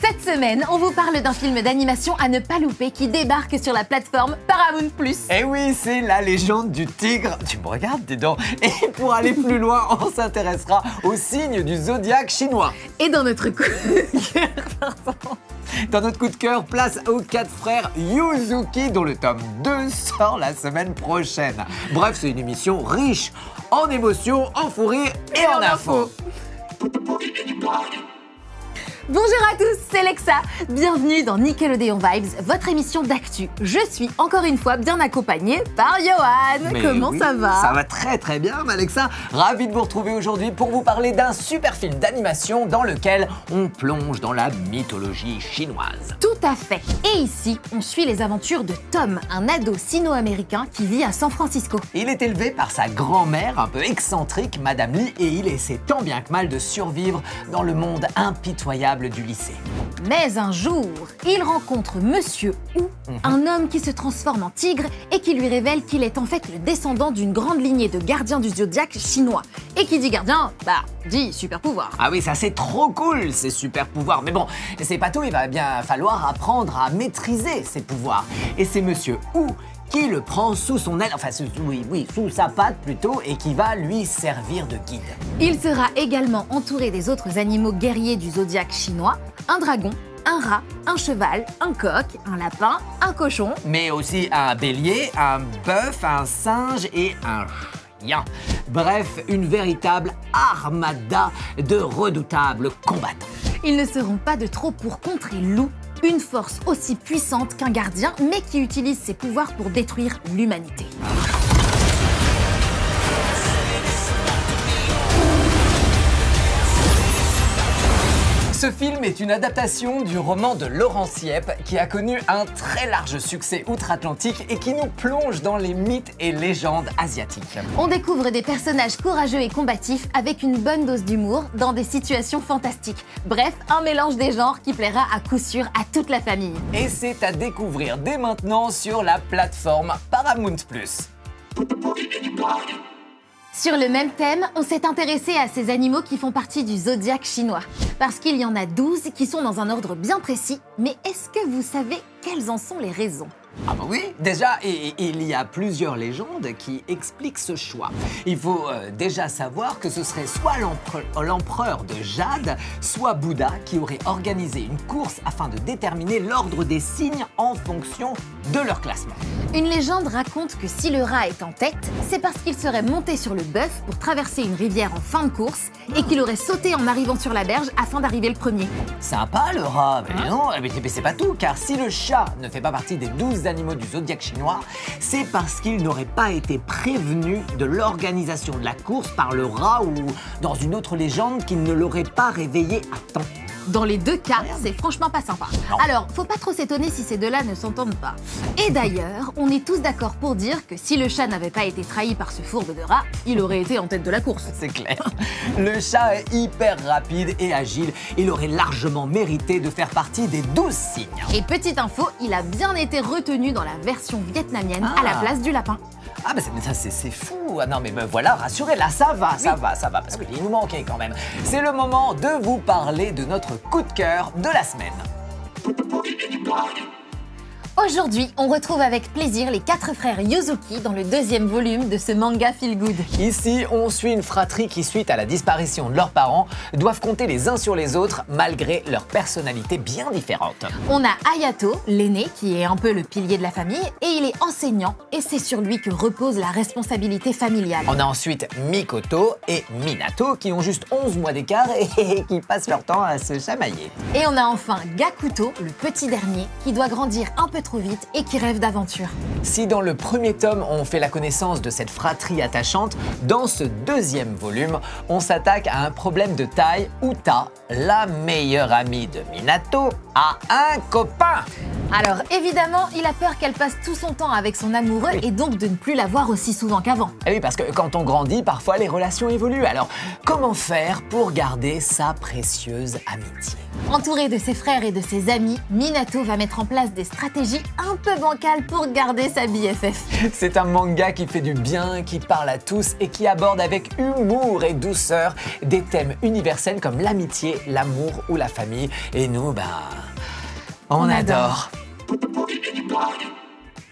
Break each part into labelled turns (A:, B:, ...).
A: Cette semaine, on vous parle d'un film d'animation à ne pas louper qui débarque sur la plateforme Paramount+.
B: Eh oui, c'est La Légende du Tigre. Tu me regardes, dis donc. Et pour aller plus loin, on s'intéressera aux signes du zodiaque chinois.
A: Et dans notre coup de cœur,
B: Dans notre coup de cœur, place aux 4 frères Yuzuki, dont le tome 2 sort la semaine prochaine. Bref, c'est une émission riche en émotions, en fou rire et en infos.
A: Bonjour à tous, c'est Lexa. Bienvenue dans Nickelodeon Vibes, votre émission d'actu. Je suis encore une fois bien accompagnée par Johan. Comment ça va?
B: Ça va très bien, Alexa. Ravi de vous retrouver aujourd'hui pour vous parler d'un super film d'animation dans lequel on plonge dans la mythologie chinoise.
A: Tout à fait. Et ici, on suit les aventures de Tom, un ado sino-américain qui vit à San Francisco.
B: Il est élevé par sa grand-mère, un peu excentrique, Madame Lee, et il essaie tant bien que mal de survivre dans le monde impitoyable du lycée.
A: Mais un jour, il rencontre Monsieur Wu, un homme qui se transforme en tigre et qui lui révèle qu'il est en fait le descendant d'une grande lignée de gardiens du zodiaque chinois. Et qui dit gardien, dit super pouvoir.
B: Ah oui, ça c'est trop cool, ces super pouvoirs. Mais bon, c'est pas tout, il va bien falloir apprendre à maîtriser ces pouvoirs. Et c'est Monsieur Wu qui le prend sous son aile, enfin sous sa patte plutôt, et qui va lui servir de guide.
A: Il sera également entouré des autres animaux guerriers du zodiaque chinois, un dragon, un rat, un cheval, un coq, un lapin, un cochon.
B: Mais aussi un bélier, un bœuf, un singe et un chien. Bref, une véritable armada de redoutables combattants.
A: Ils ne seront pas de trop pour contrer Lou, une force aussi puissante qu'un gardien, mais qui utilise ses pouvoirs pour détruire l'humanité.
B: Ce film est une adaptation du roman de Laurent Siepp qui a connu un très large succès outre-Atlantique et qui nous plonge dans les mythes et légendes asiatiques.
A: On découvre des personnages courageux et combatifs avec une bonne dose d'humour dans des situations fantastiques. Bref, un mélange des genres qui plaira à coup sûr à toute la famille.
B: Et c'est à découvrir dès maintenant sur la plateforme Paramount+.
A: Sur le même thème, on s'est intéressé à ces animaux qui font partie du zodiaque chinois. Parce qu'il y en a 12 qui sont dans un ordre bien précis, mais est-ce que vous savez quelles en sont les raisons ?
B: Ah bah oui, déjà, il y a plusieurs légendes qui expliquent ce choix. Il faut déjà savoir que ce serait soit l'empereur de Jade, soit Bouddha qui aurait organisé une course afin de déterminer l'ordre des signes en fonction de leur classement.
A: Une légende raconte que si le rat est en tête, c'est parce qu'il serait monté sur le bœuf pour traverser une rivière en fin de course et qu'il aurait sauté en arrivant sur la berge afin d'arriver le premier.
B: Sympa le rat, mais non, mais c'est pas tout, car si le chat ne fait pas partie des 12 animaux du zodiaque chinois, c'est parce qu'il n'aurait pas été prévenu de l'organisation de la course par le rat ou dans une autre légende qu'il ne l'aurait pas réveillé à temps.
A: Dans les deux cas, c'est franchement pas sympa.
B: Non.
A: Alors, faut pas trop s'étonner si ces deux-là ne s'entendent pas. Et d'ailleurs, on est tous d'accord pour dire que si le chat n'avait pas été trahi par ce fourbe de rat, il aurait été en tête de la course.
B: C'est clair. Le chat est hyper rapide et agile. Il aurait largement mérité de faire partie des 12 signes.
A: Et petite info, il a bien été retenu dans la version vietnamienne à la place du lapin.
B: Ah bah c'est fou. Ah non mais voilà, rassurez, là ça va, parce qu'il nous manquait quand même. C'est le moment de vous parler de notre coup de cœur de la semaine.
A: Aujourd'hui, on retrouve avec plaisir les 4 frères Yuzuki dans le 2e volume de ce manga feel good.
B: Ici, on suit une fratrie qui, suite à la disparition de leurs parents, doivent compter les uns sur les autres malgré leurs personnalités bien différentes.
A: On a Hayato, l'aîné, qui est un peu le pilier de la famille, et il est enseignant, et c'est sur lui que repose la responsabilité familiale.
B: On a ensuite Mikoto et Minato qui ont juste 11 mois d'écart et qui passent leur temps à se chamailler.
A: Et on a enfin Gakuto, le petit dernier, qui doit grandir un peu trop vite et qui rêve d'aventure.
B: Si dans le premier tome, on fait la connaissance de cette fratrie attachante, dans ce 2e volume, on s'attaque à un problème de taille où Ta, la meilleure amie de Minato, a un copain.
A: Alors évidemment, il a peur qu'elle passe tout son temps avec son amoureux et donc de ne plus la voir aussi souvent qu'avant.
B: Eh oui, parce que quand on grandit, parfois les relations évoluent. Alors, comment faire pour garder sa précieuse amitié?
A: Entouré de ses frères et de ses amis, Minato va mettre en place des stratégies un peu bancales pour garder sa BFF.
B: C'est un manga qui fait du bien, qui parle à tous et qui aborde avec humour et douceur des thèmes universels comme l'amitié, l'amour ou la famille. Et nous, on adore.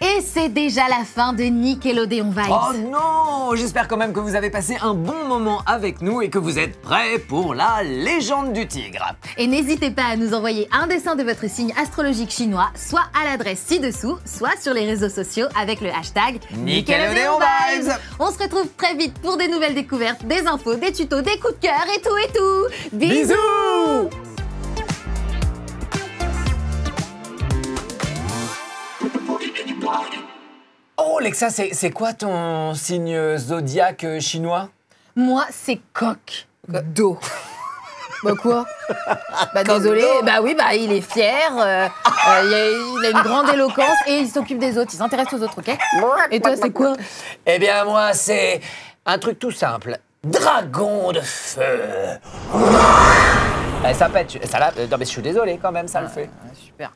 A: Et c'est déjà la fin de Nickelodeon Vibes.
B: Oh non! J'espère quand même que vous avez passé un bon moment avec nous et que vous êtes prêts pour la légende du tigre.
A: Et n'hésitez pas à nous envoyer un dessin de votre signe astrologique chinois, soit à l'adresse ci-dessous, soit sur les réseaux sociaux avec le hashtag
B: Nickelodeon Vibes.
A: On se retrouve très vite pour des nouvelles découvertes, des infos, des tutos, des coups de cœur et tout et tout.
B: Bisous! Oh Lexa, c'est quoi ton signe zodiaque chinois?
A: Moi, c'est coq d'eau. Bah quoi? Bah
B: Coq
A: désolé,
B: d'eau.
A: bah oui, bah il est fier, il a une grande éloquence et il s'occupe des autres, il s'intéresse aux autres, ok? Et toi, c'est quoi?
B: Eh bien moi, c'est un truc tout simple. Dragon de feu. Ça pète. Non mais je suis désolé quand même, ça le fait.
A: Super.